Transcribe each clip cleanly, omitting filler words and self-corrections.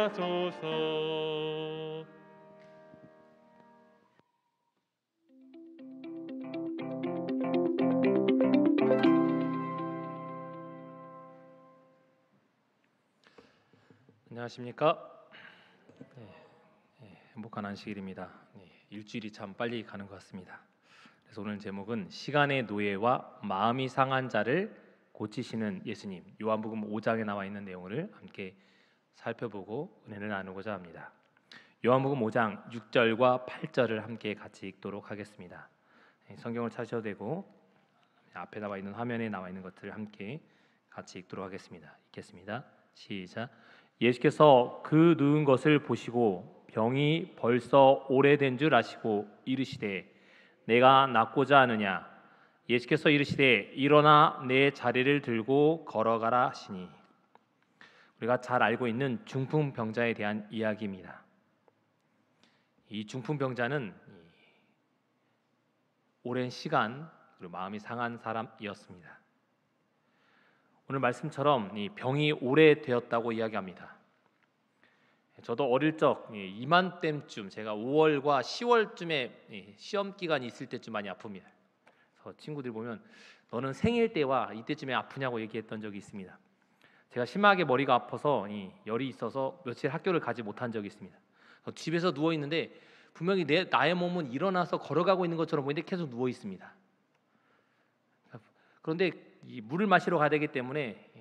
하소서. 안녕하십니까? 행복한 안식일입니다. 일주일이 참 빨리 가는 것 같습니다. 그래서 오늘 제목은 시간의 노예와 마음이 상한 자를 고치시는 예수님, 요한복음 5장에 나와 있는 내용을 함께 살펴보고 은혜를 나누고자 합니다. 요한복음 5장 6절과 8절을 함께 같이 읽도록 하겠습니다. 성경을 찾으셔도 되고 앞에 나와 있는 화면에 나와 있는 것들을 함께 같이 읽도록 하겠습니다. 읽겠습니다. 시작. 예수께서 그 누운 것을 보시고 병이 벌써 오래된 줄 아시고 이르시되 내가 낫고자 하느냐. 예수께서 이르시되 일어나 내 자리를 들고 걸어가라 하시니. 우리가 잘 알고 있는 중풍병자에 대한 이야기입니다. 이 중풍병자는 오랜 시간 그리고 마음이 상한 사람이었습니다. 오늘 말씀처럼 이 병이 오래되었다고 이야기합니다. 저도 어릴 적 이맘때쯤 제가 5월과 10월쯤에 시험 기간이 있을 때쯤 많이 아픕니다. 그래서 친구들 보면 너는 생일 때와 이때쯤에 아프냐고 얘기했던 적이 있습니다. 제가 심하게 머리가 아파서 열이 있어서 며칠 학교를 가지 못한 적이 있습니다. 집에서 누워 있는데 분명히 나의 몸은 일어나서 걸어가고 있는 것처럼 보이는데 계속 누워 있습니다. 그런데 이 물을 마시러 가야 되기 때문에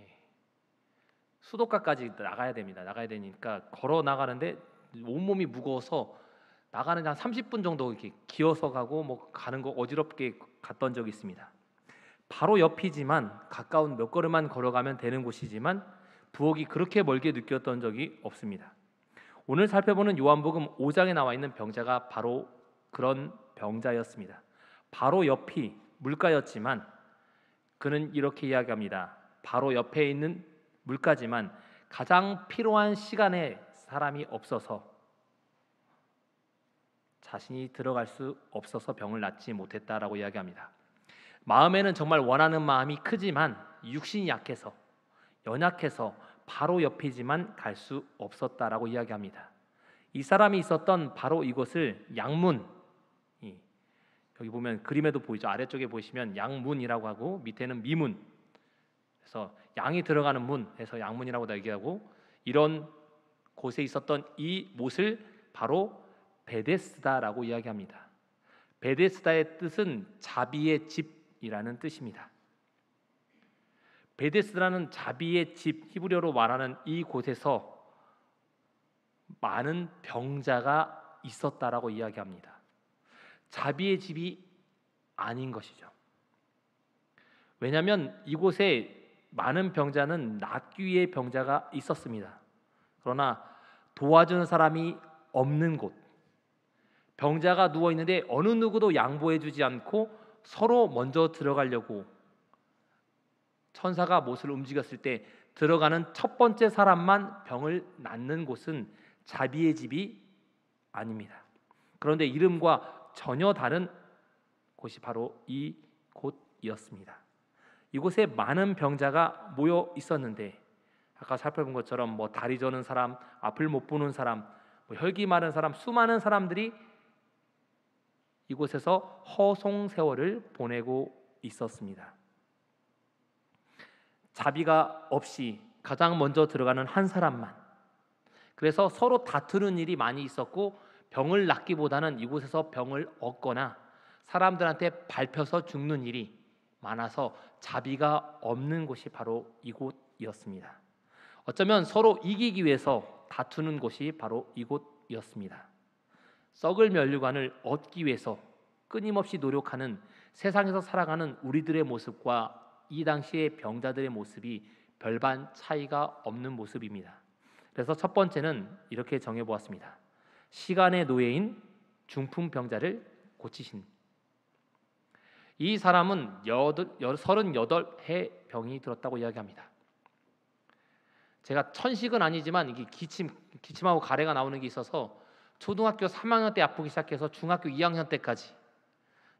수도가까지 나가야 됩니다. 나가야 되니까 걸어 나가는데 온몸이 무거워서 나가는 한 30분 정도 이렇게 기어서 가고 뭐 가는 거 어지럽게 갔던 적이 있습니다. 바로 옆이지만 가까운 몇 걸음만 걸어가면 되는 곳이지만 부엌이 그렇게 멀게 느꼈던 적이 없습니다. 오늘 살펴보는 요한복음 5장에 나와 있는 병자가 바로 그런 병자였습니다. 바로 옆이 물가였지만 그는 이렇게 이야기합니다. 바로 옆에 있는 물가지만 가장 필요한 시간에 사람이 없어서 자신이 들어갈 수 없어서 병을 낫지 못했다라고 이야기합니다. 마음에는 정말 원하는 마음이 크지만 육신이 약해서 연약해서 바로 옆이지만 갈 수 없었다라고 이야기합니다. 이 사람이 있었던 바로 이곳을 양문, 여기 보면 그림에도 보이죠. 아래쪽에 보시면 양문이라고 하고 밑에는 미문, 그래서 양이 들어가는 문에서 양문이라고 얘기하고 이런 곳에 있었던 이 못을 바로 베데스다라고 이야기합니다. 베데스다의 뜻은 자비의 집이라는 뜻입니다. 베데스다는 자비의 집, 히브리어로 말하는 이 곳에서 많은 병자가 있었다라고 이야기합니다. 자비의 집이 아닌 것이죠. 왜냐하면 이곳에 많은 병자는 낫기 위해 병자가 있었습니다. 그러나 도와주는 사람이 없는 곳, 병자가 누워 있는데 어느 누구도 양보해주지 않고 서로 먼저 들어가려고 천사가 못을 움직였을 때 들어가는 첫 번째 사람만 병을 낫는 곳은 자비의 집이 아닙니다. 그런데 이름과 전혀 다른 곳이 바로 이 곳이었습니다. 이곳에 많은 병자가 모여 있었는데 아까 살펴본 것처럼 다리 저는 사람, 앞을 못 보는 사람, 혈기 마른 사람, 수많은 사람들이 이곳에서 허송세월을 보내고 있었습니다. 자비가 없이 가장 먼저 들어가는 한 사람만, 그래서 서로 다투는 일이 많이 있었고 병을 낫기보다는 이곳에서 병을 얻거나 사람들한테 밟혀서 죽는 일이 많아서 자비가 없는 곳이 바로 이곳이었습니다. 어쩌면 서로 이기기 위해서 다투는 곳이 바로 이곳이었습니다. 썩을 면류관을 얻기 위해서 끊임없이 노력하는 세상에서 살아가는 우리들의 모습과 이 당시의 병자들의 모습이 별반 차이가 없는 모습입니다. 그래서 첫 번째는 이렇게 정해보았습니다. 시간의 노예인 중풍병자를 고치신. 이 사람은 38해 병이 들었다고 이야기합니다. 제가 천식은 아니지만 이게 기침하고 가래가 나오는 게 있어서 초등학교 3학년 때 아프기 시작해서 중학교 2학년 때까지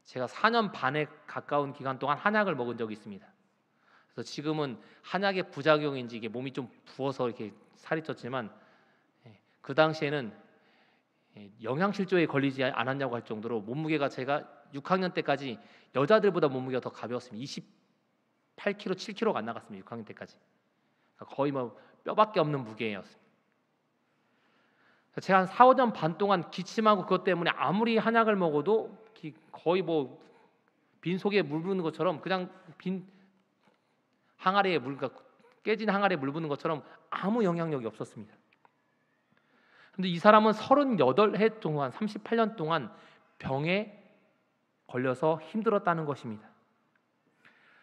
제가 4년 반에 가까운 기간 동안 한약을 먹은 적이 있습니다. 그래서 지금은 한약의 부작용인지 이게 몸이 좀 부어서 이렇게 살이 쪘지만 그 당시에는 영양실조에 걸리지 않았냐고 할 정도로 몸무게가 제가 6학년 때까지 여자들보다 몸무게가 더 가벼웠습니다. 28kg, 7kg가 안 나갔습니다. 6학년 때까지. 거의 뭐 뼈밖에 없는 무게였습니다. 제가 한 4, 5년 반 동안 기침하고 그것 때문에 아무리 한약을 먹어도 거의 뭐 빈속에 물 부는 것처럼 그냥 빈 항아리에 그러니까 깨진 항아리에 물 부는 것처럼 아무 영향력이 없었습니다. 그런데 이 사람은 38해 동안 38년 동안 병에 걸려서 힘들었다는 것입니다.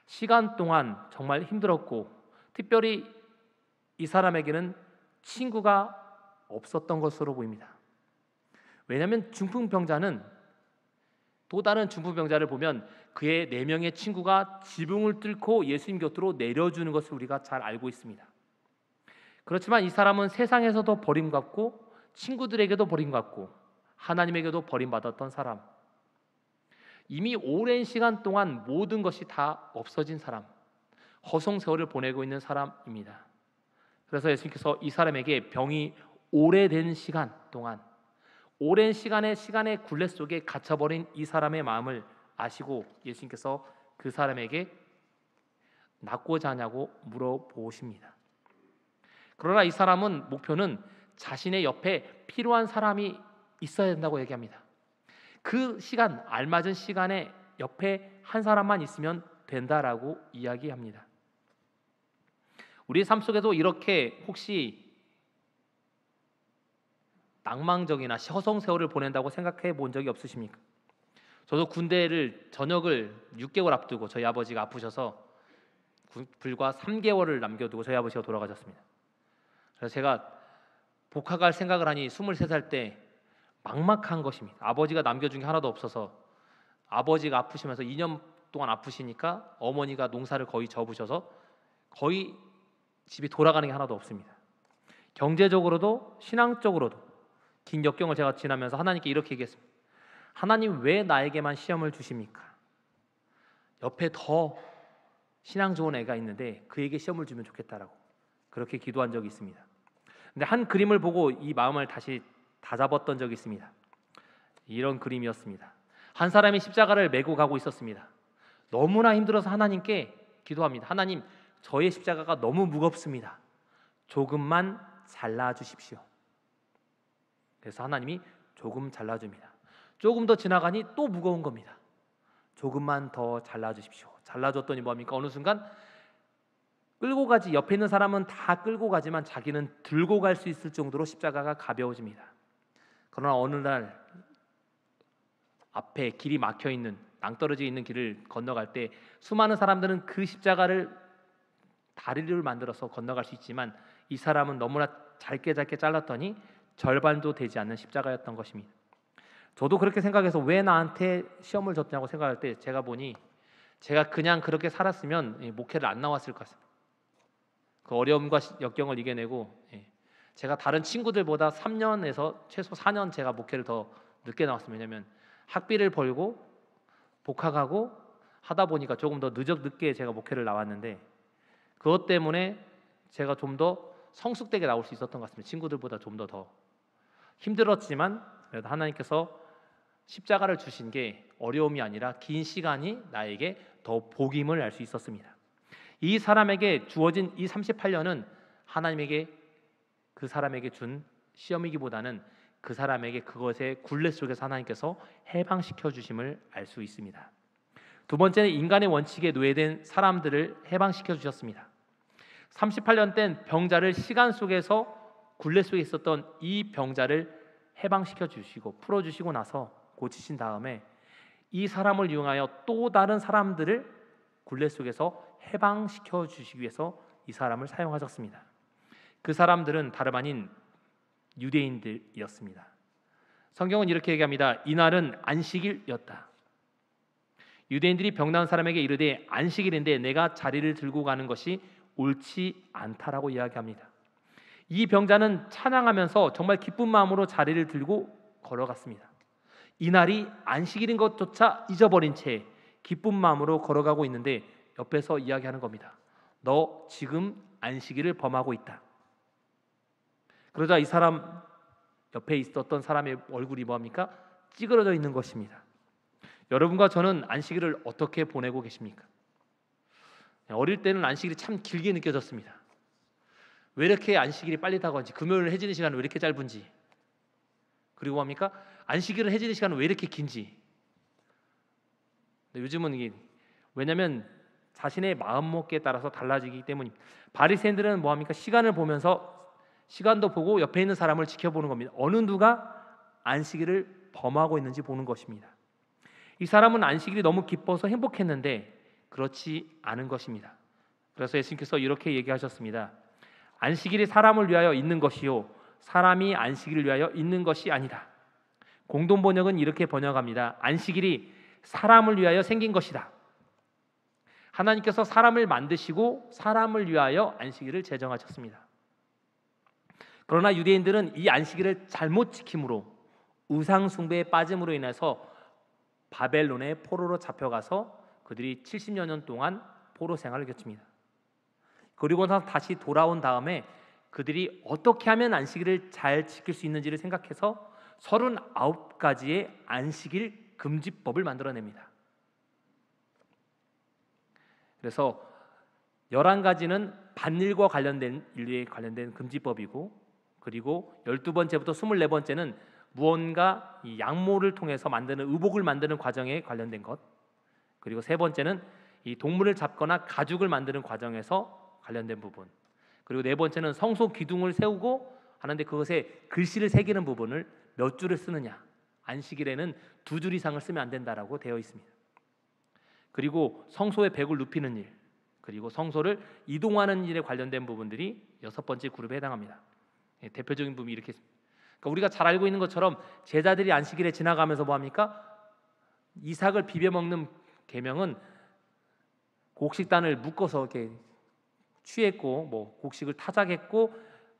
시간 동안 정말 힘들었고 특별히 이 사람에게는 친구가 없었던 것으로 보입니다. 왜냐하면 중풍병자는 또 다른 중풍병자를 보면 그의 4명의 친구가 지붕을 뚫고 예수님 곁으로 내려주는 것을 우리가 잘 알고 있습니다. 그렇지만 이 사람은 세상에서도 버림받고 친구들에게도 버림받고 하나님에게도 버림받았던 사람, 이미 오랜 시간 동안 모든 것이 다 없어진 사람, 허송세월을 보내고 있는 사람입니다. 그래서 예수님께서 이 사람에게 병이 오래된 시간 동안 오랜 시간의 굴레 속에 갇혀버린 이 사람의 마음을 아시고 예수님께서 그 사람에게 낫고자 하냐고 물어보십니다. 그러나 이 사람은 목표는 자신의 옆에 필요한 사람이 있어야 된다고 얘기합니다. 그 시간, 알맞은 시간에 옆에 한 사람만 있으면 된다라고 이야기합니다. 우리의 삶 속에도 이렇게 혹시 낭망적이나 허송세월을 보낸다고 생각해 본 적이 없으십니까? 저도 군대를 전역을 6개월 앞두고 저희 아버지가 아프셔서 불과 3개월을 남겨두고 저희 아버지가 돌아가셨습니다. 그래서 제가 복학할 생각을 하니 23살 때 막막한 것입니다. 아버지가 남겨준 게 하나도 없어서 아버지가 아프시면서 2년 동안 아프시니까 어머니가 농사를 거의 접으셔서 거의 집이 돌아가는 게 하나도 없습니다. 경제적으로도 신앙적으로도 긴 역경을 제가 지나면서 하나님께 이렇게 얘기했습니다. 하나님 왜 나에게만 시험을 주십니까? 옆에 더 신앙 좋은 애가 있는데 그에게 시험을 주면 좋겠다라고 그렇게 기도한 적이 있습니다. 근데 한 그림을 보고 이 마음을 다시 다잡았던 적이 있습니다. 이런 그림이었습니다. 한 사람이 십자가를 메고 가고 있었습니다. 너무나 힘들어서 하나님께 기도합니다. 하나님, 저의 십자가가 너무 무겁습니다. 조금만 잘라주십시오. 그래서 하나님이 조금 잘라줍니다. 조금 더 지나가니 또 무거운 겁니다. 조금만 더 잘라주십시오. 잘라줬더니 뭐합니까? 어느 순간 끌고 가지, 옆에 있는 사람은 다 끌고 가지만 자기는 들고 갈 수 있을 정도로 십자가가 가벼워집니다. 그러나 어느 날 앞에 길이 막혀있는 낭떠러지 있는 길을 건너갈 때 수많은 사람들은 그 십자가를 다리를 만들어서 건너갈 수 있지만 이 사람은 너무나 짧게 잘랐더니 절반도 되지 않는 십자가였던 것입니다. 저도 그렇게 생각해서 왜 나한테 시험을 줬냐고 생각할 때 제가 보니 제가 그냥 그렇게 살았으면 목회를 안 나왔을 것 같습니다. 그 어려움과 역경을 이겨내고 제가 다른 친구들보다 3년에서 최소 4년 제가 목회를 더 늦게 나왔습니다. 왜냐하면 학비를 벌고 복학하고 하다 보니까 조금 더 늦게 제가 목회를 나왔는데 그것 때문에 제가 좀 더 성숙되게 나올 수 있었던 것 같습니다. 친구들보다 좀 더 힘들었지만 그래도 하나님께서 십자가를 주신 게 어려움이 아니라 긴 시간이 나에게 더 복임을 알 수 있었습니다. 이 사람에게 주어진 이 38년은 하나님에게 그 사람에게 준 시험이기보다는 그 사람에게 그것의 굴레 속에서 하나님께서 해방시켜 주심을 알 수 있습니다. 두 번째는 인간의 원칙에 노예된 사람들을 해방시켜 주셨습니다. 38년 된 병자를 시간 속에서 굴레 속에 있었던 이 병자를 해방시켜 주시고 풀어 주시고 나서 고치신 다음에 이 사람을 이용하여 또 다른 사람들을 굴레 속에서 해방시켜 주시기 위해서 이 사람을 사용하셨습니다. 그 사람들은 다름 아닌 유대인들이었습니다. 성경은 이렇게 얘기합니다. 이날은 안식일이었다. 유대인들이 병 나은 사람에게 이르되 안식일인데 내가 자리를 들고 가는 것이 옳지 않다라고 이야기합니다. 이 병자는 찬양하면서 정말 기쁜 마음으로 자리를 들고 걸어갔습니다. 이날이 안식일인 것조차 잊어버린 채 기쁜 마음으로 걸어가고 있는데 옆에서 이야기하는 겁니다. 너 지금 안식일을 범하고 있다. 그러자 이 사람 옆에 있었던 사람의 얼굴이 뭐합니까? 찌그러져 있는 것입니다. 여러분과 저는 안식일을 어떻게 보내고 계십니까? 어릴 때는 안식일이 참 길게 느껴졌습니다. 왜 이렇게 안식일이 빨리 다가오는지, 금요일 해지는 시간은 왜 이렇게 짧은지, 그리고 뭡니까? 안식일을 해지는 시간은 왜 이렇게 긴지. 요즘은 이게 왜냐하면 자신의 마음먹기에 따라서 달라지기 때문입니다. 바리새인들은 뭐합니까? 시간을 보면서 시간도 보고 옆에 있는 사람을 지켜보는 겁니다. 어느 누가 안식일을 범하고 있는지 보는 것입니다. 이 사람은 안식일이 너무 기뻐서 행복했는데 그렇지 않은 것입니다. 그래서 예수님께서 이렇게 얘기하셨습니다. 안식일이 사람을 위하여 있는 것이요 사람이 안식일을 위하여 있는 것이 아니다. 공동 번역은 이렇게 번역합니다. 안식일이 사람을 위하여 생긴 것이다. 하나님께서 사람을 만드시고 사람을 위하여 안식일을 제정하셨습니다. 그러나 유대인들은 이 안식일을 잘못 지킴으로 우상 숭배에 빠짐으로 인해서 바벨론의 포로로 잡혀가서 그들이 70여 년 동안 포로 생활을 겪습니다. 그리고 나서 다시 돌아온 다음에 그들이 어떻게 하면 안식일을 잘 지킬 수 있는지를 생각해서 39가지의 안식일 금지법을 만들어냅니다. 그래서 11가지는 밭일과 관련된 일에 관련된 금지법이고, 그리고 12번째부터 24번째는 무언가 이 양모를 통해서 만드는 의복을 만드는 과정에 관련된 것, 그리고 3번째는 이 동물을 잡거나 가죽을 만드는 과정에서 관련된 부분, 그리고 4번째는 성소 기둥을 세우고 하는데 그것에 글씨를 새기는 부분을 몇 줄을 쓰느냐, 안식일에는 2줄 이상을 쓰면 안 된다라고 되어 있습니다. 그리고 성소의 벽을 눕히는 일, 그리고 성소를 이동하는 일에 관련된 부분들이 6번째 그룹에 해당합니다. 대표적인 부분이 이렇게 있습니다. 그러니까 우리가 잘 알고 있는 것처럼 제자들이 안식일에 지나가면서 뭐합니까? 이삭을 비벼 먹는 계명은 곡식단을 묶어서 이렇게 취했고, 뭐 곡식을 타작했고,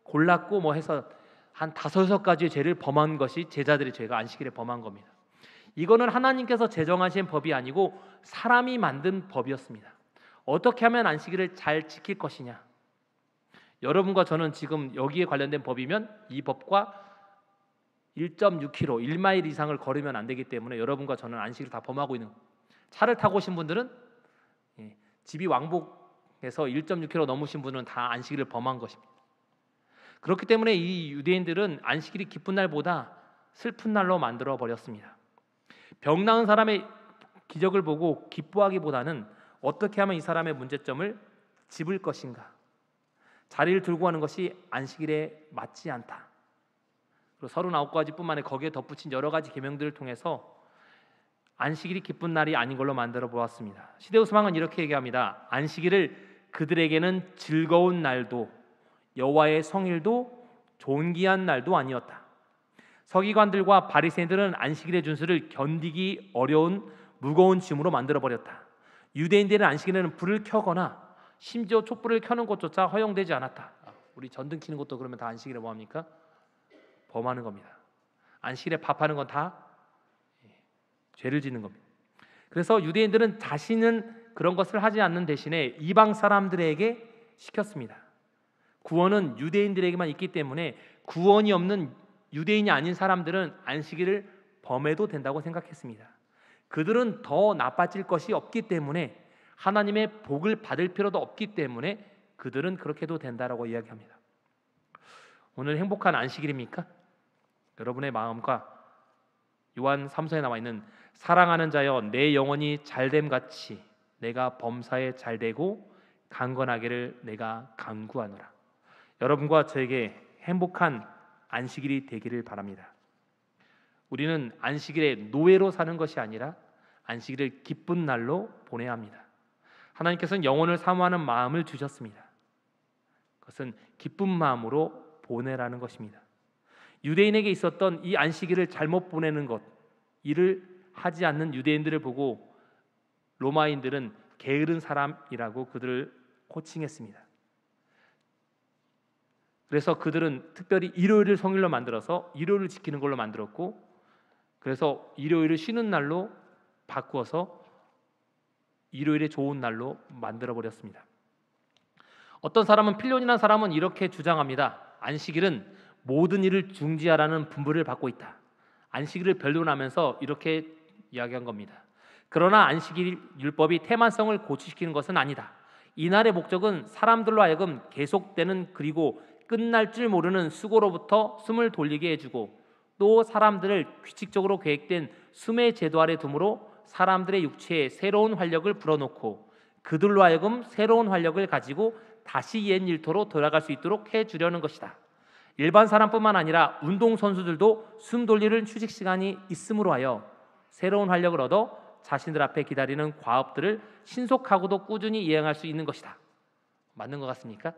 골랐고, 뭐 해서 한 5-6가지의 죄를 범한 것이 제자들의 죄가 안식일에 범한 겁니다. 이거는 하나님께서 제정하신 법이 아니고 사람이 만든 법이었습니다. 어떻게 하면 안식일을 잘 지킬 것이냐? 여러분과 저는 지금 여기에 관련된 법이면 이 법과 1.6km, 1마일 이상을 걸으면 안 되기 때문에 여러분과 저는 안식일을 다 범하고 있는 겁니다. 차를 타고 오신 분들은 집이 왕복해서 1.6km 넘으신 분은 다 안식일을 범한 것입니다. 그렇기 때문에 이 유대인들은 안식일이 기쁜 날보다 슬픈 날로 만들어 버렸습니다. 병 나은 사람의 기적을 보고 기뻐하기보다는 어떻게 하면 이 사람의 문제점을 짚을 것인가, 자리를 들고 하는 것이 안식일에 맞지 않다. 그리고 39가지뿐만 아니라 거기에 덧붙인 여러 가지 계명들을 통해서 안식일이 기쁜 날이 아닌 걸로 만들어 보았습니다. 시데오 스방은 이렇게 얘기합니다. 안식일을 그들에게는 즐거운 날도 여호와의 성일도 존귀한 날도 아니었다. 서기관들과 바리새인들은 안식일의 준수를 견디기 어려운 무거운 짐으로 만들어 버렸다. 유대인들은 안식일에는 불을 켜거나 심지어 촛불을 켜는 것조차 허용되지 않았다. 우리 전등 켜는 것도 그러면 다 안식일에 뭐합니까? 범하는 겁니다. 안식일에 밥하는 건 다 죄를 짓는 겁니다. 그래서 유대인들은 자신은 그런 것을 하지 않는 대신에 이방 사람들에게 시켰습니다. 구원은 유대인들에게만 있기 때문에 구원이 없는 유대인이 아닌 사람들은 안식일을 범해도 된다고 생각했습니다. 그들은 더 나빠질 것이 없기 때문에, 하나님의 복을 받을 필요도 없기 때문에 그들은 그렇게 해도 된다라고 이야기합니다. 오늘 행복한 안식일입니까? 여러분의 마음과 요한 3서에 나와 있는 사랑하는 자여 내 영혼이 잘됨 같이 내가 범사에 잘되고 강건하기를 내가 간구하노라. 여러분과 저에게 행복한 안식일이 되기를 바랍니다. 우리는 안식일에 노예로 사는 것이 아니라 안식일을 기쁜 날로 보내야 합니다. 하나님께서는 영혼을 사모하는 마음을 주셨습니다. 그것은 기쁜 마음으로 보내라는 것입니다. 유대인에게 있었던 이 안식일을 잘못 보내는 것, 이를 하지 않는 유대인들을 보고 로마인들은 게으른 사람이라고 그들을 호칭했습니다. 그래서 그들은 특별히 일요일을 성일로 만들어서 일요일을 지키는 걸로 만들었고, 그래서 일요일을 쉬는 날로 바꾸어서 일요일의 좋은 날로 만들어 버렸습니다. 어떤 사람은 필론이라는 사람은 이렇게 주장합니다. 안식일은 모든 일을 중지하라는 분부를 받고 있다. 안식일을 변론하면서 이렇게 이야기한 겁니다. 그러나 안식일 율법이 태만성을 고취시키는 것은 아니다. 이날의 목적은 사람들로 하여금 계속되는 그리고 끝날 줄 모르는 수고로부터 숨을 돌리게 해주고 또 사람들을 규칙적으로 계획된 숨의 제도 아래 둠으로 사람들의 육체에 새로운 활력을 불어넣고 그들로 하여금 새로운 활력을 가지고 다시 옛 일터로 돌아갈 수 있도록 해주려는 것이다. 일반 사람뿐만 아니라 운동선수들도 숨 돌리는 휴식 시간이 있음으로 하여 새로운 활력을 얻어 자신들 앞에 기다리는 과업들을 신속하고도 꾸준히 이행할 수 있는 것이다. 맞는 것 같습니까?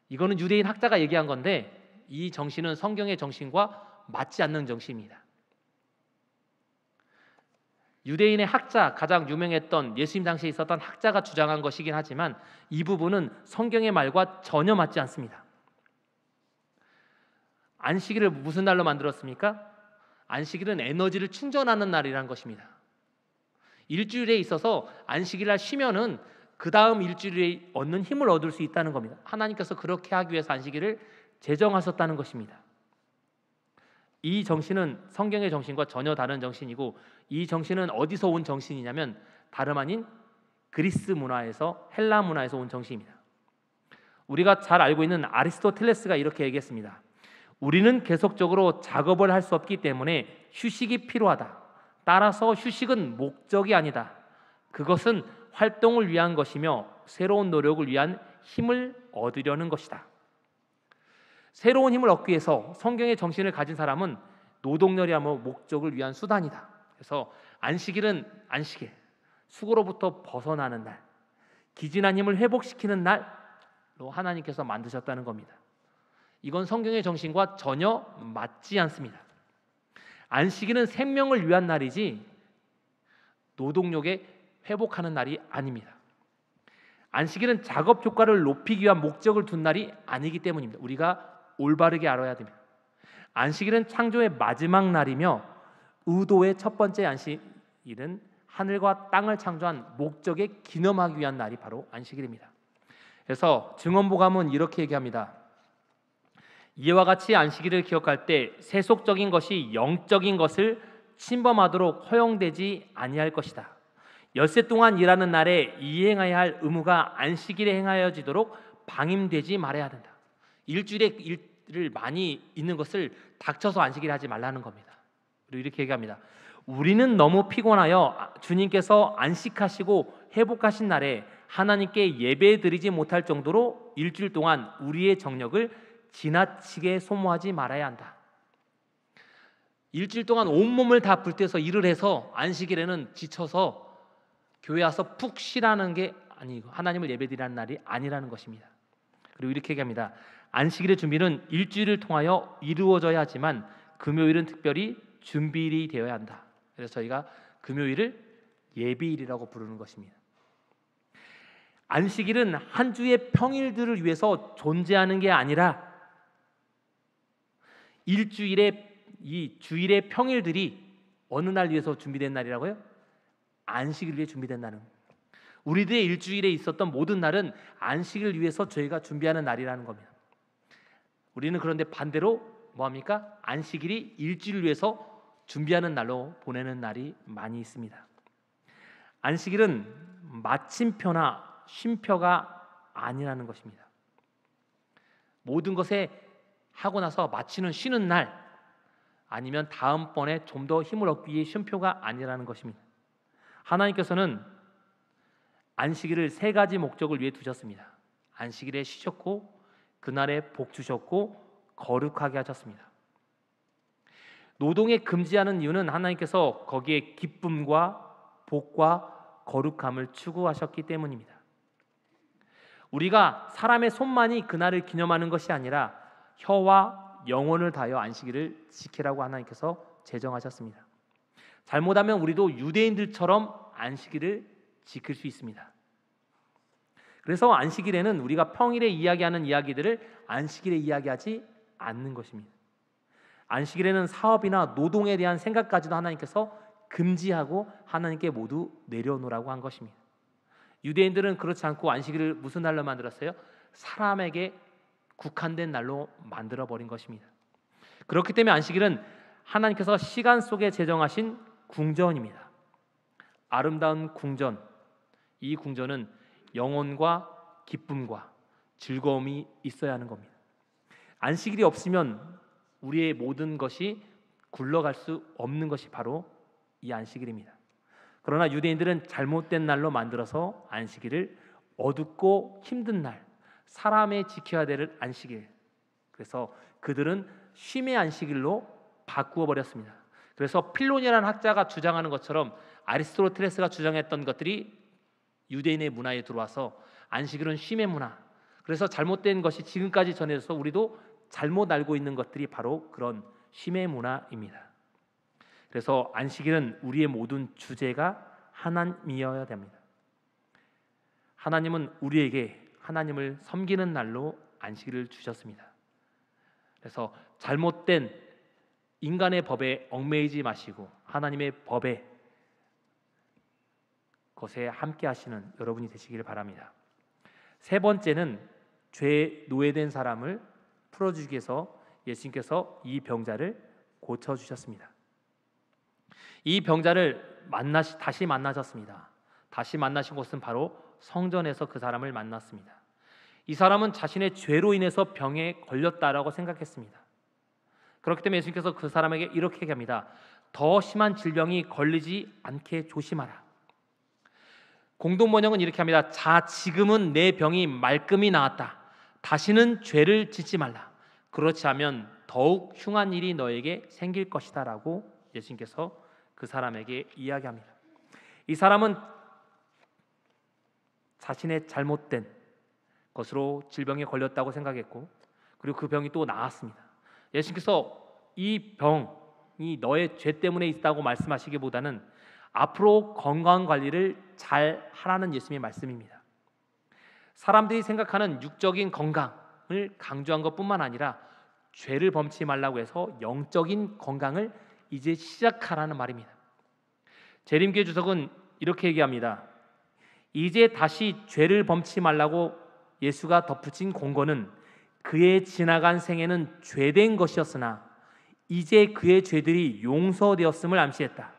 이거는 유대인 학자가 얘기한 건데 이 정신은 성경의 정신과 맞지 않는 정신입니다. 유대인의 학자, 가장 유명했던 예수님 당시에 있었던 학자가 주장한 것이긴 하지만 이 부분은 성경의 말과 전혀 맞지 않습니다. 안식일을 무슨 날로 만들었습니까? 안식일은 에너지를 충전하는 날이라는 것입니다. 일주일에 있어서 안식일날 쉬면은 그 다음 일주일에 얻는 힘을 얻을 수 있다는 겁니다. 하나님께서 그렇게 하기 위해서 안식일을 제정하셨다는 것입니다. 이 정신은 성경의 정신과 전혀 다른 정신이고 이 정신은 어디서 온 정신이냐면 다름 아닌 그리스 문화에서 헬라 문화에서 온 정신입니다. 우리가 잘 알고 있는 아리스토텔레스가 이렇게 얘기했습니다. 우리는 계속적으로 작업을 할 수 없기 때문에 휴식이 필요하다. 따라서 휴식은 목적이 아니다. 그것은 활동을 위한 것이며 새로운 노력을 위한 힘을 얻으려는 것이다. 새로운 힘을 얻기 위해서 성경의 정신을 가진 사람은 노동력이야말로 목적을 위한 수단이다. 그래서 안식일은 안식일, 수고로부터 벗어나는 날, 기진한 힘을 회복시키는 날로 하나님께서 만드셨다는 겁니다. 이건 성경의 정신과 전혀 맞지 않습니다. 안식일은 생명을 위한 날이지 노동력에 회복하는 날이 아닙니다. 안식일은 작업 효과를 높이기 위한 목적을 둔 날이 아니기 때문입니다. 우리가 올바르게 알아야 됩니다. 안식일은 창조의 마지막 날이며 의도의 첫 번째 안식일은 하늘과 땅을 창조한 목적에 기념하기 위한 날이 바로 안식일입니다. 그래서 증언보감은 이렇게 얘기합니다. 이와 같이 안식일을 기억할 때 세속적인 것이 영적인 것을 침범하도록 허용되지 아니할 것이다. 엿새 동안 일하는 날에 이행해야 할 의무가 안식일에 행하여지도록 방임되지 말아야 된다. 일주일에 일을 많이 있는 것을 닥쳐서 안식일 하지 말라는 겁니다. 그리고 이렇게 얘기합니다. 우리는 너무 피곤하여 주님께서 안식하시고 회복하신 날에 하나님께 예배드리지 못할 정도로 일주일 동안 우리의 정력을 지나치게 소모하지 말아야 한다. 일주일 동안 온몸을 다 불태워서 일을 해서 안식일에는 지쳐서 교회 와서 푹 쉬라는 게 아니고 하나님을 예배드리는 날이 아니라는 것입니다. 그리고 이렇게 얘기합니다. 안식일의 준비는 일주일을 통하여 이루어져야 하지만 금요일은 특별히 준비일이 되어야 한다. 그래서 저희가 금요일을 예비일이라고 부르는 것입니다. 안식일은 한 주의 평일들을 위해서 존재하는 게 아니라 일주일의 이 주일의 평일들이 어느 날 위해서 준비된 날이라고요? 안식일 위해 준비된 날은 우리들의 일주일에 있었던 모든 날은 안식을 위해서 저희가 준비하는 날이라는 겁니다. 우리는 그런데 반대로 뭐합니까? 안식일이 일주일을 위해서 준비하는 날로 보내는 날이 많이 있습니다. 안식일은 마침표나 쉼표가 아니라는 것입니다. 모든 것에 하고 나서 마치는 쉬는 날 아니면 다음번에 좀 더 힘을 얻기 위해 쉼표가 아니라는 것입니다. 하나님께서는 안식일을 세 가지 목적을 위해 두셨습니다. 안식일에 쉬셨고 그날에 복 주셨고 거룩하게 하셨습니다. 노동에 금지하는 이유는 하나님께서 거기에 기쁨과 복과 거룩함을 추구하셨기 때문입니다. 우리가 사람의 손만이 그날을 기념하는 것이 아니라 혀와 영혼을 다하여 안식일을 지키라고 하나님께서 제정하셨습니다. 잘못하면 우리도 유대인들처럼 안식일을 지킬 수 있습니다. 그래서 안식일에는 우리가 평일에 이야기하는 이야기들을 안식일에 이야기하지 않는 것입니다. 안식일에는 사업이나 노동에 대한 생각까지도 하나님께서 금지하고 하나님께 모두 내려놓으라고 한 것입니다. 유대인들은 그렇지 않고 안식일을 무슨 날로 만들었어요? 사람에게 국한된 날로 만들어 버린 것입니다. 그렇기 때문에 안식일은 하나님께서 시간 속에 제정하신 궁전입니다. 아름다운 궁전, 이 궁전은 영혼과 기쁨과 즐거움이 있어야 하는 겁니다. 안식일이 없으면 우리의 모든 것이 굴러갈 수 없는 것이 바로 이 안식일입니다. 그러나 유대인들은 잘못된 날로 만들어서 안식일을 어둡고 힘든 날, 사람의 지켜야 될 안식일, 그래서 그들은 쉼의 안식일로 바꾸어 버렸습니다. 그래서 필론이라는 학자가 주장하는 것처럼 아리스토텔레스가 주장했던 것들이 유대인의 문화에 들어와서 안식일은 쉼의 문화, 그래서 잘못된 것이 지금까지 전해져서 우리도 잘못 알고 있는 것들이 바로 그런 쉼의 문화입니다. 그래서 안식일은 우리의 모든 주제가 하나님이어야 됩니다. 하나님은 우리에게 하나님을 섬기는 날로 안식일을 주셨습니다. 그래서 잘못된 인간의 법에 얽매이지 마시고 하나님의 법에 것에 함께 하시는 여러분이 되시기를 바랍니다. 세 번째는 죄에 노예된 사람을 풀어주기 위해서 예수님께서 이 병자를 고쳐주셨습니다. 이 병자를 다시 만나셨습니다. 다시 만나신 곳은 바로 성전에서 그 사람을 만났습니다. 이 사람은 자신의 죄로 인해서 병에 걸렸다라고 생각했습니다. 그렇기 때문에 예수님께서 그 사람에게 이렇게 얘기합니다. 더 심한 질병이 걸리지 않게 조심하라. 공동번역은 이렇게 합니다. 자, 지금은 내 병이 말끔히 나았다. 다시는 죄를 짓지 말라. 그렇지 않으면 더욱 흉한 일이 너에게 생길 것이다 라고 예수님께서 그 사람에게 이야기합니다. 이 사람은 자신의 잘못된 것으로 질병에 걸렸다고 생각했고, 그리고 그 병이 또 나았습니다. 예수님께서 이 병이 너의 죄 때문에 있다고 말씀하시기보다는 앞으로 건강관리를 잘 하라는 예수님의 말씀입니다. 사람들이 생각하는 육적인 건강을 강조한 것뿐만 아니라 죄를 범치 말라고 해서 영적인 건강을 이제 시작하라는 말입니다. 재림교회 주석은 이렇게 얘기합니다. 이제 다시 죄를 범치 말라고 예수가 덧붙인 공고는 그의 지나간 생애는 죄된 것이었으나 이제 그의 죄들이 용서되었음을 암시했다.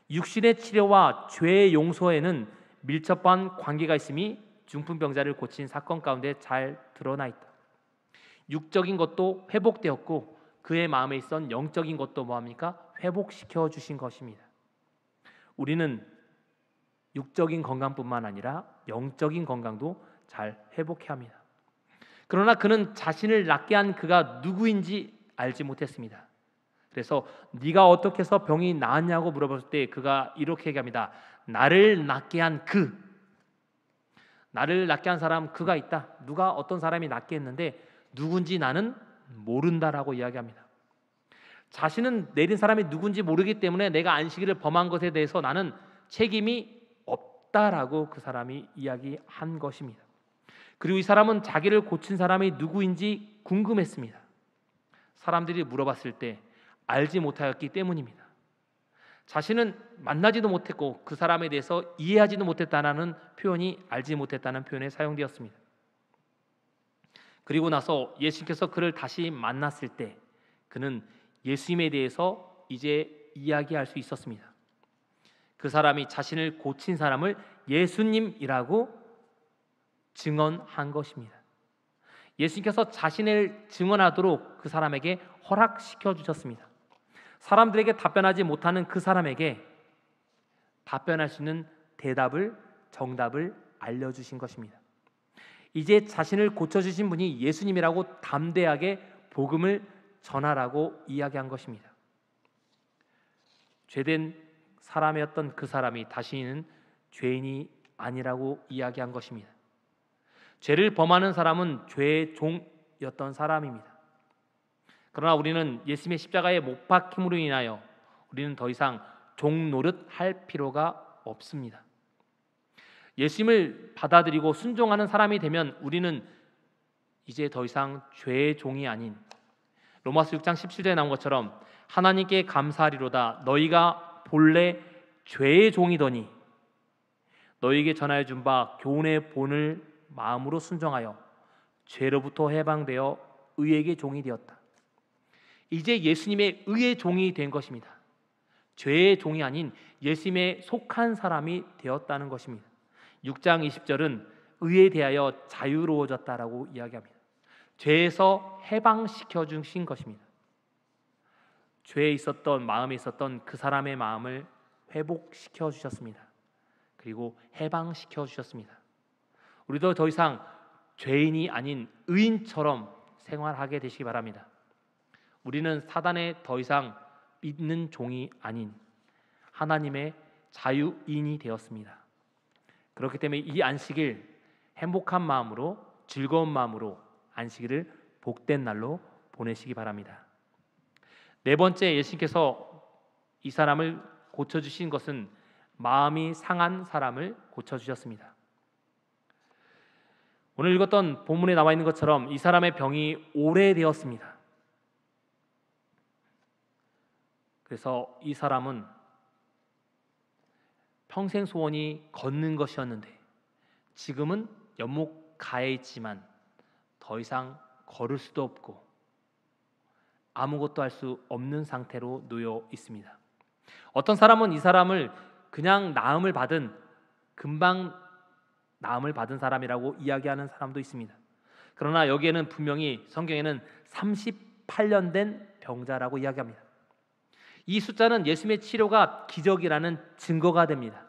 육신의 치료와 죄의 용서에는 밀접한 관계가 있음이 중풍병자를 고친 사건 가운데 잘 드러나 있다. 육적인 것도 회복되었고 그의 마음에 있던 영적인 것도 뭐합니까? 회복시켜 주신 것입니다. 우리는 육적인 건강뿐만 아니라 영적인 건강도 잘 회복해야 합니다. 그러나 그는 자신을 낫게 한 그가 누구인지 알지 못했습니다. 그래서 네가 어떻게 해서 병이 나았냐고 물어봤을 때 그가 이렇게 얘기합니다. 나를 낫게 한 그, 나를 낫게 한 사람 그가 있다. 누가 어떤 사람이 낫게 했는데 누군지 나는 모른다라고 이야기합니다. 자신은 내린 사람이 누군지 모르기 때문에 내가 안식일을 범한 것에 대해서 나는 책임이 없다라고 그 사람이 이야기한 것입니다. 그리고 이 사람은 자기를 고친 사람이 누구인지 궁금했습니다. 사람들이 물어봤을 때 알지 못하였기 때문입니다. 자신은 만나지도 못했고 그 사람에 대해서 이해하지도 못했다는 표현이 알지 못했다는 표현에 사용되었습니다. 그리고 나서 예수님께서 그를 다시 만났을 때 그는 예수님에 대해서 이제 이야기할 수 있었습니다. 그 사람이 자신을 고친 사람을 예수님이라고 증언한 것입니다. 예수님께서 자신을 증언하도록 그 사람에게 허락시켜 주셨습니다. 사람들에게 답변하지 못하는 그 사람에게 답변할 수 있는 정답을 알려주신 것입니다. 이제 자신을 고쳐주신 분이 예수님이라고 담대하게 복음을 전하라고 이야기한 것입니다. 죄된 사람이었던 그 사람이 다시는 죄인이 아니라고 이야기한 것입니다. 죄를 범하는 사람은 죄의 종이었던 사람입니다. 그러나 우리는 예수님의 십자가의 못 박힘으로 인하여 우리는 더 이상 종 노릇할 필요가 없습니다. 예수님을 받아들이고 순종하는 사람이 되면 우리는 이제 더 이상 죄의 종이 아닌 로마서 6장 17절에 나온 것처럼 하나님께 감사하리로다 너희가 본래 죄의 종이더니 너희에게 전하여 준 바 교훈의 본을 마음으로 순종하여 죄로부터 해방되어 의에게 종이 되었다. 이제 예수님의 의의 종이 된 것입니다. 죄의 종이 아닌 예수님에 속한 사람이 되었다는 것입니다. 6장 20절은 의에 대하여 자유로워졌다라고 이야기합니다. 죄에서 해방시켜 주신 것입니다. 죄에 있었던 마음에 있었던 그 사람의 마음을 회복시켜 주셨습니다. 그리고 해방시켜 주셨습니다. 우리도 더 이상 죄인이 아닌 의인처럼 생활하게 되시기 바랍니다. 우리는 사단에 더 이상 믿는 종이 아닌 하나님의 자유인이 되었습니다. 그렇기 때문에 이 안식일 행복한 마음으로, 즐거운 마음으로 안식일을 복된 날로 보내시기 바랍니다. 네 번째, 예수님께서 이 사람을 고쳐주신 것은 마음이 상한 사람을 고쳐주셨습니다. 오늘 읽었던 본문에 나와 있는 것처럼 이 사람의 병이 오래되었습니다. 그래서 이 사람은 평생 소원이 걷는 것이었는데 지금은 연못가에 있지만 더 이상 걸을 수도 없고 아무것도 할 수 없는 상태로 놓여 있습니다. 어떤 사람은 이 사람을 그냥 금방 나음을 받은 사람이라고 이야기하는 사람도 있습니다. 그러나 여기에는 분명히 성경에는 38년 된 병자라고 이야기합니다. 이 숫자는 예수님의 치료가 기적이라는 증거가 됩니다.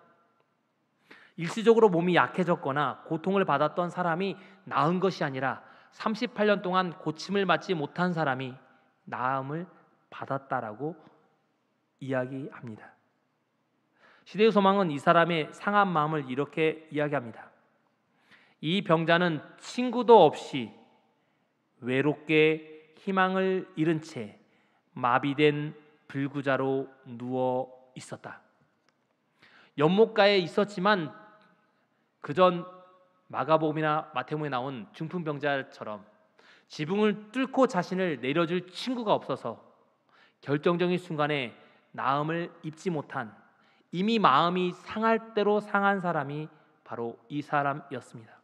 일시적으로 몸이 약해졌거나 고통을 받았던 사람이 나은 것이 아니라 38년 동안 고침을 받지 못한 사람이 나음을 받았다라고 이야기합니다. 시대의 소망은 이 사람의 상한 마음을 이렇게 이야기합니다. 이 병자는 친구도 없이 외롭게 희망을 잃은 채 마비된 불구자로 누워 있었다. 연못가에 있었지만 그전 마가복음이나 마태복음에 나온 중풍병자처럼 지붕을 뚫고 자신을 내려줄 친구가 없어서 결정적인 순간에 나음을 입지 못한 이미 마음이 상할 대로 상한 사람이 바로 이 사람이었습니다.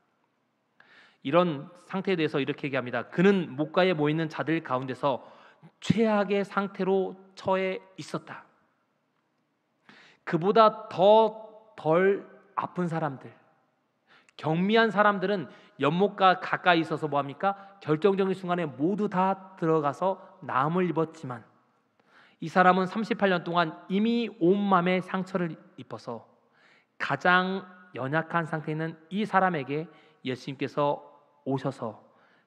이런 상태에 대해서 이렇게 얘기합니다. 그는 목가에 모이는 자들 가운데서 최악의 상태로 처해 있었다. 그보다 덜 아픈 사람들, 경미한 사람들은 연못가 가까이 있어서 뭐합니까? 결정적인 순간에 모두 다 들어가서 나음을 입었지만 이 사람은 38년 동안 이미 온몸에 상처를 입어서 가장 연약한 상태에 있는 이 사람에게 예수님께서 오셔서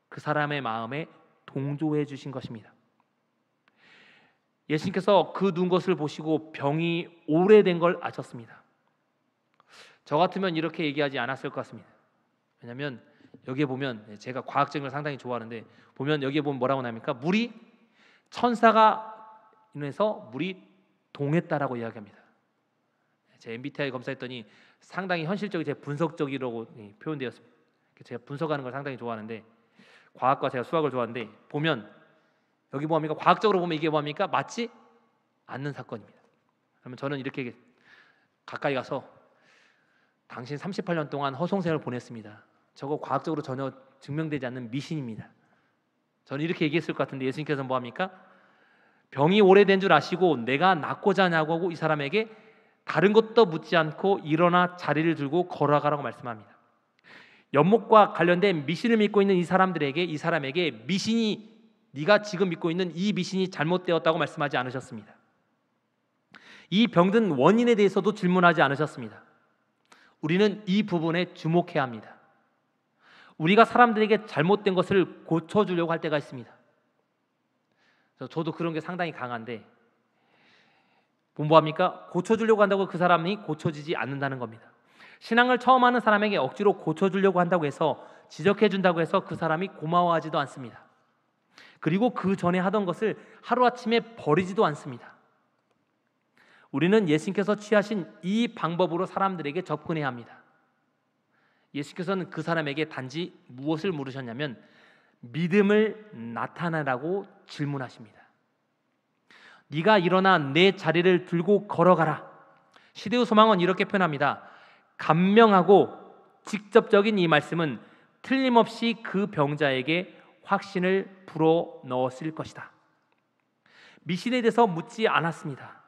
그 사람의 마음에 동조해 주신 것입니다. 예수님께서 그 누운 것을 보시고 병이 오래된 걸 아셨습니다. 저 같으면 이렇게 얘기하지 않았을 것 같습니다. 왜냐하면 여기에 보면, 제가 과학적인 걸 상당히 좋아하는데 보면 여기에 보면 뭐라고 나옵니까? 물이 천사가 인해서 물이 동했다라고 이야기합니다. 제 MBTI 검사했더니 상당히 현실적이고 제 분석적이라고 표현되었습니다. 제가 분석하는 걸 상당히 좋아하는데 과학과 제가 수학을 좋아하는데 보면 여기 뭐합니까? 과학적으로 보면 이게 뭐합니까? 맞지 않는 사건입니다. 그러면 저는 이렇게 가까이 가서 당신 38년 동안 허송세월을 보냈습니다. 저거 과학적으로 전혀 증명되지 않는 미신입니다. 저는 이렇게 얘기했을 것 같은데 예수님께서는 뭐합니까? 병이 오래된 줄 아시고 내가 낫고자 하냐고 하고 이 사람에게 다른 것도 묻지 않고 일어나 자리를 들고 걸어가라고 말씀합니다. 연못과 관련된 미신을 믿고 있는 이 사람에게 미신이, 네가 지금 믿고 있는 이 미신이 잘못되었다고 말씀하지 않으셨습니다. 이 병든 원인에 대해서도 질문하지 않으셨습니다. 우리는 이 부분에 주목해야 합니다. 우리가 사람들에게 잘못된 것을 고쳐주려고 할 때가 있습니다. 저도 그런 게 상당히 강한데 뭐합니까? 고쳐주려고 한다고 그 사람이 고쳐지지 않는다는 겁니다. 신앙을 처음 하는 사람에게 억지로 고쳐주려고 한다고 해서, 지적해준다고 해서 그 사람이 고마워하지도 않습니다. 그리고 그 전에 하던 것을 하루아침에 버리지도 않습니다. 우리는 예수님께서 취하신 이 방법으로 사람들에게 접근해야 합니다. 예수께서는 그 사람에게 단지 무엇을 물으셨냐면 믿음을 나타내라고 질문하십니다. 네가 일어나 내 자리를 들고 걸어가라. 시대의 소망은 이렇게 표현합니다. 간명하고 직접적인 이 말씀은 틀림없이 그 병자에게 확신을 불어 넣었을 것이다. 미신에 대해서 묻지 않았습니다.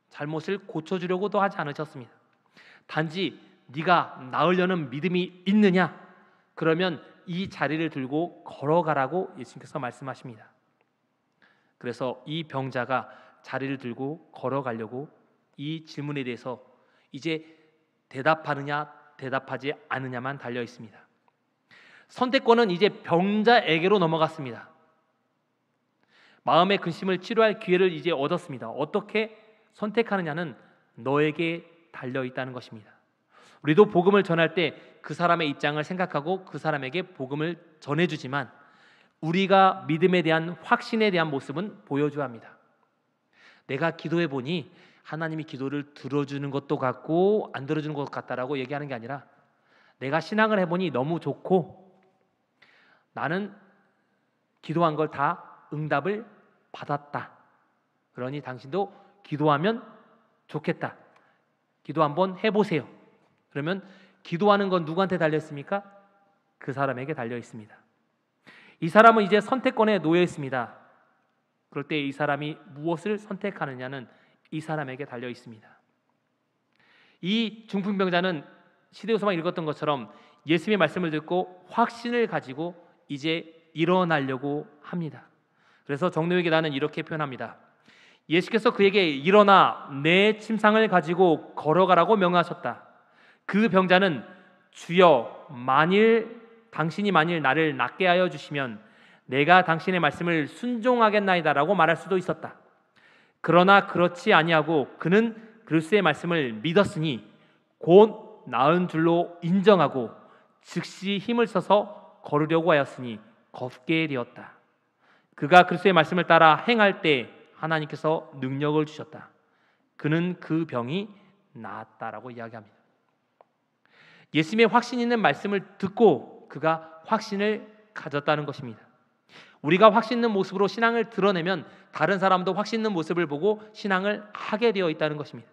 잘못을 고쳐주려고도 하지 않으셨습니다. 단지 네가 나으려는 믿음이 있느냐? 그러면 이 자리를 들고 걸어가라고 예수님께서 말씀하십니다. 그래서 이 병자가 자리를 들고 걸어가려고 이 질문에 대해서 이제 대답하느냐 대답하지 않느냐만 달려 있습니다. 선택권은 이제 병자에게로 넘어갔습니다. 마음의 근심을 치료할 기회를 이제 얻었습니다. 어떻게 선택하느냐는 너에게 달려 있다는 것입니다. 우리도 복음을 전할 때 그 사람의 입장을 생각하고 그 사람에게 복음을 전해주지만 우리가 믿음에 대한 확신에 대한 모습은 보여줘야 합니다. 내가 기도해 보니 하나님이 기도를 들어주는 것도 같고 안 들어주는 것 같다라고 얘기하는 게 아니라 내가 신앙을 해보니 너무 좋고 나는 기도한 걸 다 응답을 받았다. 그러니 당신도 기도하면 좋겠다. 기도 한번 해보세요. 그러면 기도하는 건 누구한테 달려 있습니까? 그 사람에게 달려 있습니다. 이 사람은 이제 선택권에 놓여 있습니다. 그럴 때 이 사람이 무엇을 선택하느냐는 이 사람에게 달려 있습니다. 이 중풍병자는 시대우서만 읽었던 것처럼 예수님의 말씀을 듣고 확신을 가지고 이제 일어나려고 합니다. 그래서 정로에게 나는 이렇게 표현합니다. 예수께서 그에게 일어나 내 침상을 가지고 걸어가라고 명하셨다. 그 병자는 주여 당신이 만일 나를 낫게 하여 주시면 내가 당신의 말씀을 순종하겠나이다라고 말할 수도 있었다. 그러나 그렇지 아니하고 그는 그리스도의 말씀을 믿었으니 곧 나은 줄로 인정하고 즉시 힘을 써서 걸으려고 하였으니 걷게 되었다. 그가 그리스도의 말씀을 따라 행할 때 하나님께서 능력을 주셨다. 그는 그 병이 나았다라고 이야기합니다. 예수님의 확신 있는 말씀을 듣고 그가 확신을 가졌다는 것입니다. 우리가 확신 있는 모습으로 신앙을 드러내면 다른 사람도 확신 있는 모습을 보고 신앙을 하게 되어 있다는 것입니다.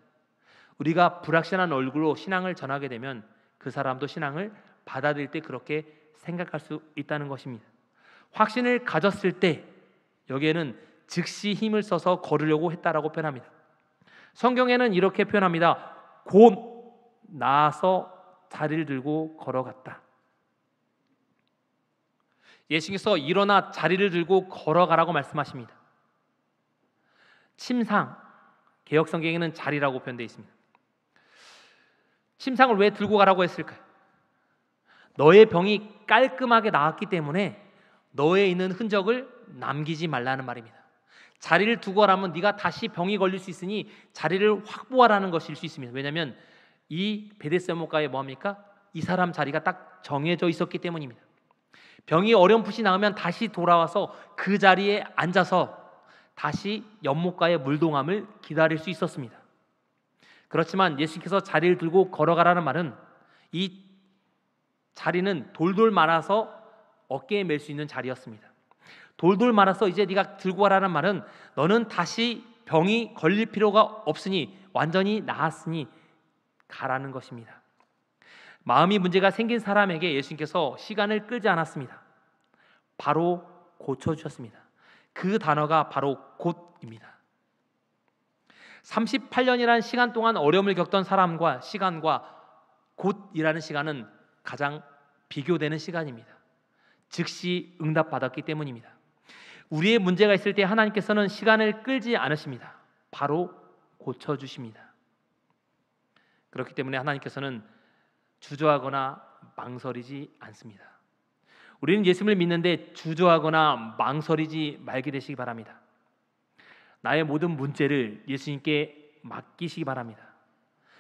우리가 불확실한 얼굴로 신앙을 전하게 되면 그 사람도 신앙을 받아들일 때 그렇게 생각할 수 있다는 것입니다. 확신을 가졌을 때 여기에는 즉시 힘을 써서 걸으려고 했다라고 표현합니다. 성경에는 이렇게 표현합니다. 곧 나아서 자리를 들고 걸어갔다. 예수님께서 일어나 자리를 들고 걸어가라고 말씀하십니다. 침상, 개역성경에는 자리라고 표현되어 있습니다. 침상을 왜 들고 가라고 했을까요? 너의 병이 깔끔하게 나았기 때문에 너에 있는 흔적을 남기지 말라는 말입니다. 자리를 두고 하라면 네가 다시 병이 걸릴 수 있으니 자리를 확보하라는 것일 수 있습니다. 왜냐하면 이 베데스다목가에 뭐합니까? 이 사람 자리가 딱 정해져 있었기 때문입니다. 병이 어렴풋이 나으면 다시 돌아와서 그 자리에 앉아서 다시 연못가의 물동함을 기다릴 수 있었습니다. 그렇지만 예수님께서 자리를 들고 걸어가라는 말은 이 자리는 돌돌 말아서 어깨에 멜 수 있는 자리였습니다. 돌돌 말아서 이제 네가 들고 가라는 말은 너는 다시 병이 걸릴 필요가 없으니 완전히 나았으니 가라는 것입니다. 마음이 문제가 생긴 사람에게 예수님께서 시간을 끌지 않았습니다. 바로 고쳐주셨습니다. 그 단어가 바로 곧입니다. 38년이라는 시간 동안 어려움을 겪던 사람과 시간과 곧이라는 시간은 가장 비교되는 시간입니다. 즉시 응답받았기 때문입니다. 우리의 문제가 있을 때 하나님께서는 시간을 끌지 않으십니다. 바로 고쳐주십니다. 그렇기 때문에 하나님께서는 주저하거나 망설이지 않습니다. 우리는 예수님을 믿는데 주저하거나 망설이지 말게 되시기 바랍니다. 나의 모든 문제를 예수님께 맡기시기 바랍니다.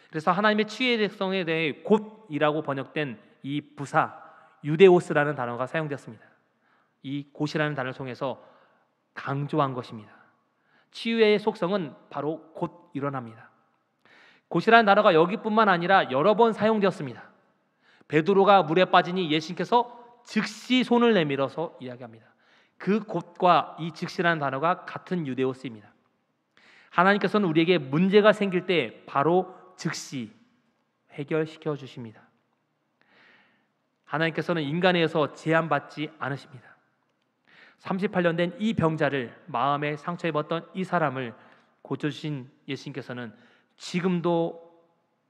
그래서 하나님의 치유의 백성에 대해 곧이라고 번역된 이 부사 유데오스라는 단어가 사용되었습니다. 이 곧이라는 단어를 통해서 강조한 것입니다. 치유의 속성은 바로 곧 일어납니다. 곧이라는 단어가 여기뿐만 아니라 여러 번 사용되었습니다. 베드로가 물에 빠지니 예수님께서 즉시 손을 내밀어서 이야기합니다. 그 곧과 이 즉시라는 단어가 같은 유데오스입니다. 하나님께서는 우리에게 문제가 생길 때 바로 즉시 해결시켜 주십니다. 하나님께서는 인간에 의해서 제한받지 않으십니다. 38년 된 이 병자를, 마음에 상처 입었던 이 사람을 고쳐주신 예수님께서는 지금도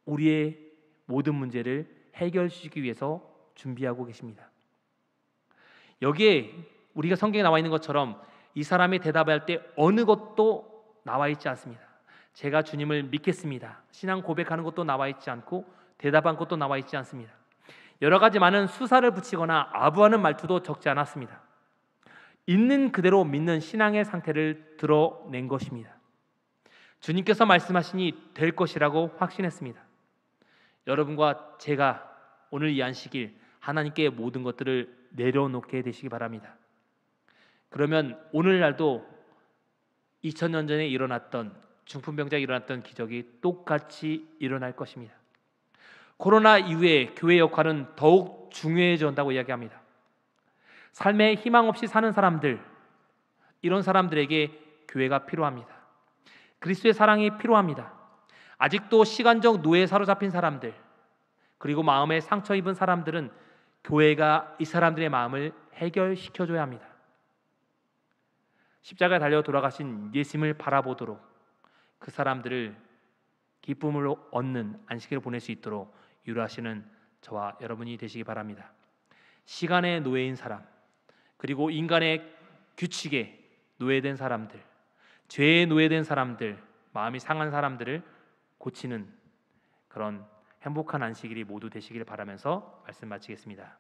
우리의 모든 문제를 해결시키기 위해서 준비하고 계십니다. 여기에 우리가 성경에 나와 있는 것처럼 이 사람이 대답할 때 어느 것도 나와 있지 않습니다. 제가 주님을 믿겠습니다, 신앙 고백하는 것도 나와 있지 않고 대답한 것도 나와 있지 않습니다. 여러 가지 많은 수사를 붙이거나 아부하는 말투도 적지 않았습니다. 있는 그대로 믿는 신앙의 상태를 드러낸 것입니다. 주님께서 말씀하시니 될 것이라고 확신했습니다. 여러분과 제가 오늘 이 안식일 하나님께 모든 것들을 내려놓게 되시기 바랍니다. 그러면 오늘날도 2000년 전에 일어났던 중풍병자에 일어났던 기적이 똑같이 일어날 것입니다. 코로나 이후에 교회 역할은 더욱 중요해진다고 이야기합니다. 삶에 희망 없이 사는 사람들, 이런 사람들에게 교회가 필요합니다. 그리스도의 사랑이 필요합니다. 아직도 시간적 노예에 사로잡힌 사람들, 그리고 마음에 상처 입은 사람들은 교회가 이 사람들의 마음을 해결시켜줘야 합니다. 십자가에 달려 돌아가신 예수님을 바라보도록 그 사람들을 기쁨으로 얻는 안식일을 보낼 수 있도록 유로하시는 저와 여러분이 되시기 바랍니다. 시간의 노예인 사람, 그리고 인간의 규칙에 노예된 사람들, 죄에 노예된 사람들, 마음이 상한 사람들을 고치는 그런 행복한 안식일이 모두 되시기를 바라면서 말씀 마치겠습니다.